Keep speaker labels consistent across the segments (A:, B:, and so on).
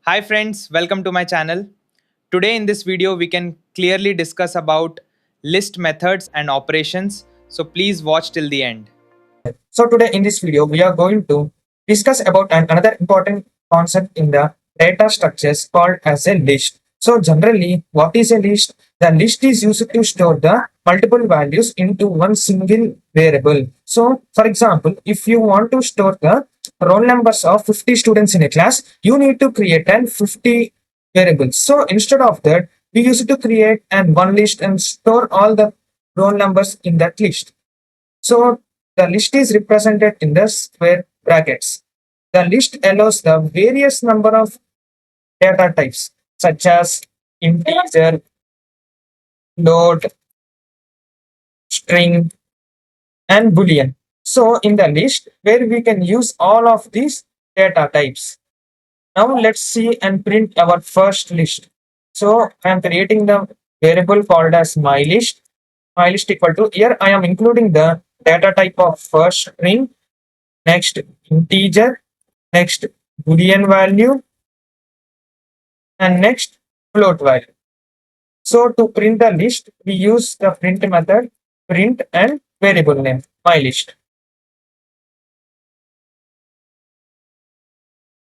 A: Hi friends, welcome to my channel. Today in this video we can clearly discuss about list methods and operations. So please watch till the end.
B: So today in this video, we are going to discuss about another important concept in the data structures called as a list. So generally, what is a list? The list is used to store the multiple values into one single variable. So for example, if you want to store the roll numbers of 50 students in a class, you need to create an 50 variables. So instead of that, we used to create an one list and store all the roll numbers in that list. So the list is represented in the square brackets. The list allows the various number of data types such as integer, float, string, and boolean. So in the list where we can use all of these data types. Now let's see and print our first list. So I am creating the variable called as my list. My list equal to here I am including the data type of first string, next integer, next boolean value, and next float value. So to print the list, we use the print method, print and variable name, my list.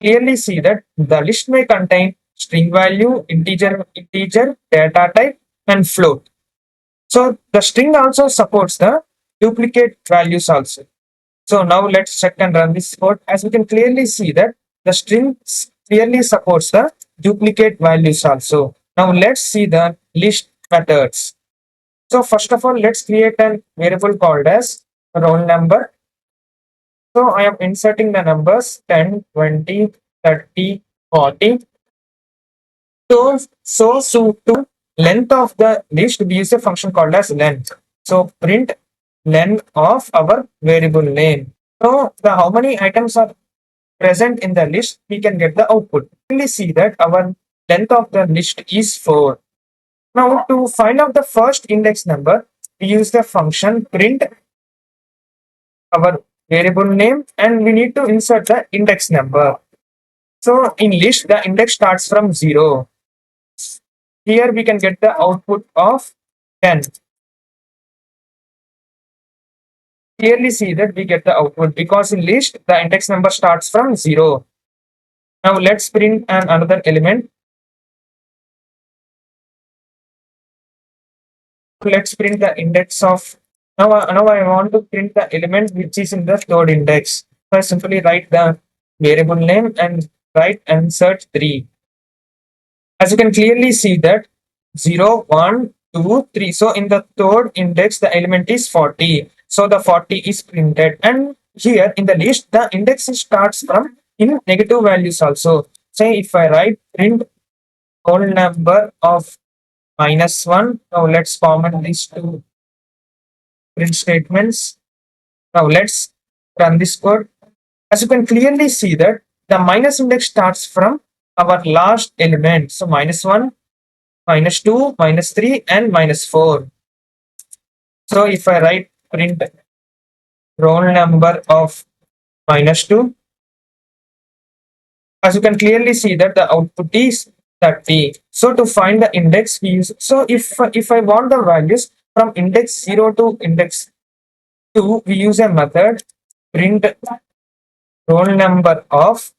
B: Clearly see that the list may contain string value, integer, data type, and float. So the string also supports the duplicate values also. So now let's check and run this code. As we can clearly see that the string clearly supports the duplicate values also. Now let's see the list methods. So first of all, let's create a variable called as roll number. So I am inserting the numbers 10, 20, 30, 40. So to length of the list, we use a function called as length. So print length of our variable name. So the how many items are present in the list, we can get the output. We see that our length of the list is 4. Now to find out the first index number, we use the function print our variable name and we need to insert the index number. So in list, the index starts from 0. Here we can get the output of 10. Clearly see that we get the output because in list, the index number starts from 0. Now let's print another element. Let's print the index of now I want to print the element which is in the third index. So I simply write the variable name and write insert 3. As you can clearly see that 0, 1, 2, 3. So in the third index the element is 40. So the 40 is printed, and here in the list the index starts from in negative values also. Say if I write print whole number of -1. Now let's comment these two print statements. Now let's run this code. As you can clearly see that the minus index starts from our last element. So -1, -2, -3, and -4. So if I write print roll number of -2, as you can clearly see that the output is 30. So to find the index we use, so if I want the values from index 0 to index 2, we use a method print roll number of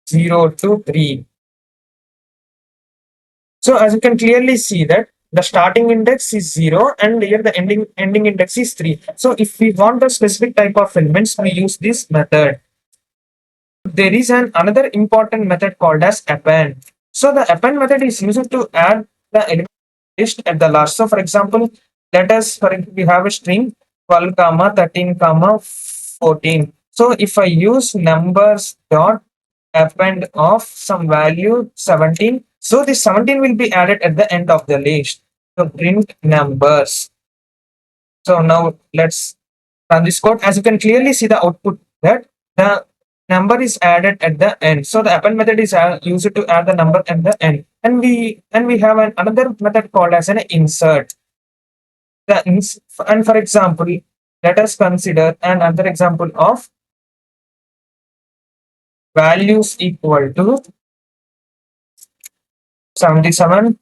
B: 0 to 3. So as you can clearly see that the starting index is 0 and here the ending index is 3. So if we want the specific type of elements, we use this method. There is another important method called as append. So the append method is used to add the element list at the last. So for example, we have a string 12 comma 13 comma 14. So if I use numbers dot append of some value 17, so this 17 will be added at the end of the list. So print numbers. So now let's run this code. As you can clearly see the output that the number is added at the end. So the append method is used to add the number at the end. And we have another method called as an insert. And for example, let us consider another example of values equal to 77,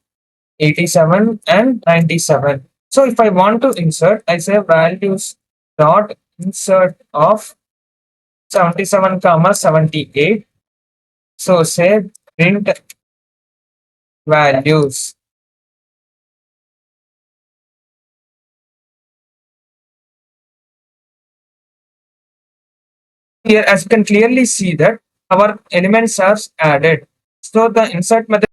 B: 87, and 97. So if I want to insert, I say values dot insert of 77 comma 78. So say print values. Here, as you can clearly see that our elements are added. So the insert method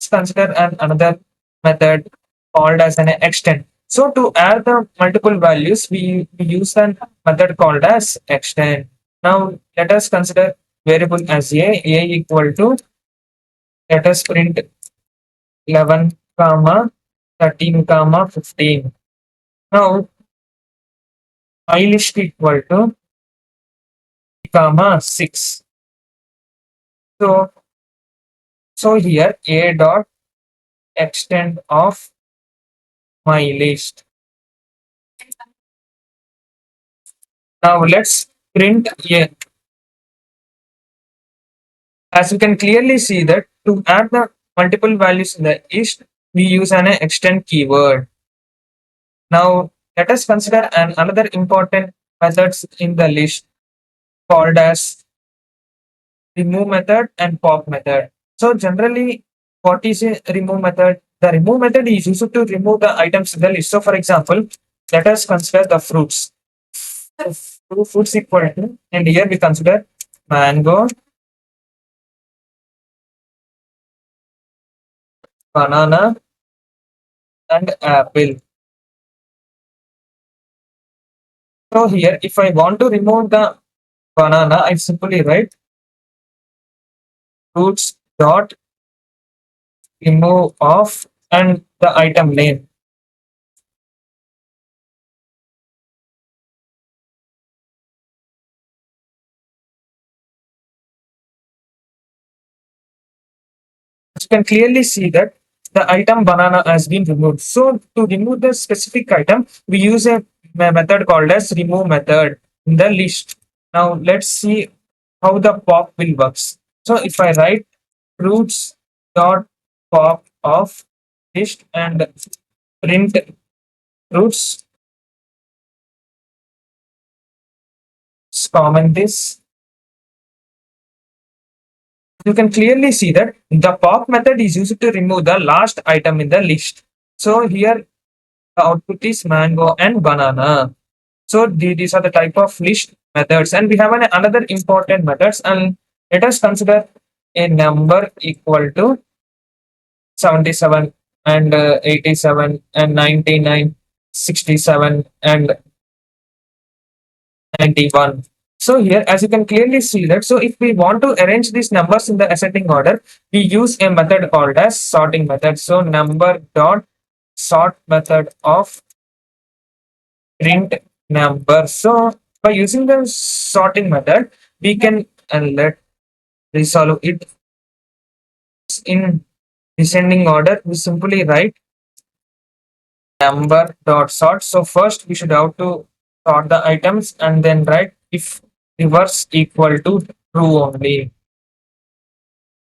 B: is considered another method called as an extend. So to add the multiple values, we use a method called as extend. Now let us consider variable as a equal to, let us print 11 comma 13 comma 15. Now my list equal to comma 6. So here a dot extend of my list. Now let's print a. As you can clearly see that to add the multiple values in the list, we use an extend keyword. Now let us consider another important methods in the list called as remove method and pop method. So generally, what is a remove method? The remove method is used to remove the items in the list. So for example, let us consider the fruits. So fruits equal to, and here we consider mango, banana, and apple. So here, if I want to remove the banana, I simply write fruits dot remove of and the item name. You can clearly see that the item banana has been removed. So to remove the specific item, we use a method called as remove method in the list. Now let's see how the pop will works. So if I write fruits dot pop of list and print fruits, comment this, you can clearly see that the pop method is used to remove the last item in the list. So here the output is mango and banana. So these are the type of list methods, and we have another important methods. And let us consider a number equal to 77 and 87 and 99, 67 and 91. So here, as you can clearly see that, so if we want to arrange these numbers in the ascending order, we use a method called as sorting method. So number dot sort method of print number. So by using the sorting method, we can let resolve it in descending order. We simply write number dot sort. So first we should have to sort the items and then write if reverse equal to true only.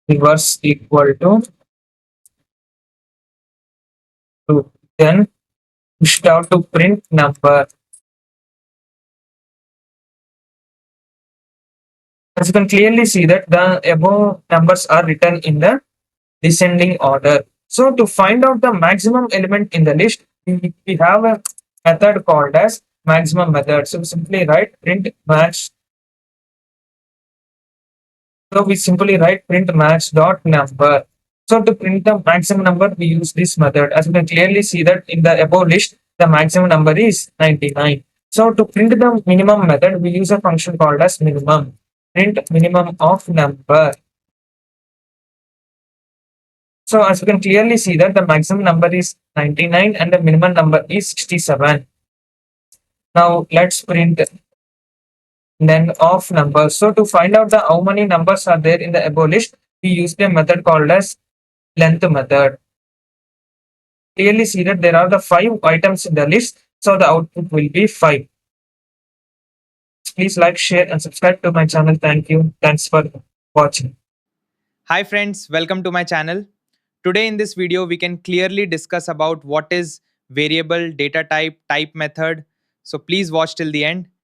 B: Reverse equal to true. Then we should have to print number. As you can clearly see that the above numbers are written in the descending order. So to find out the maximum element in the list, we have a method called as maximum method. So simply write print match. So we simply write print match dot number. So to print the maximum number, we use this method. As you can clearly see that in the above list, the maximum number is 99. So to print the minimum method, we use a function called as minimum. Print minimum of number. So as you can clearly see that the maximum number is 99 and the minimum number is 67. Now let's print then of numbers. So to find out the how many numbers are there in the above list, we use a method called as length method. Clearly see that there are the 5 items in the list, so the output will be 5. Please like, share and subscribe to my channel. Thank you. Thanks for watching.
A: Hi friends, welcome to my channel. Today in this video we can clearly discuss about what is variable, data type, type method. So please watch till the end.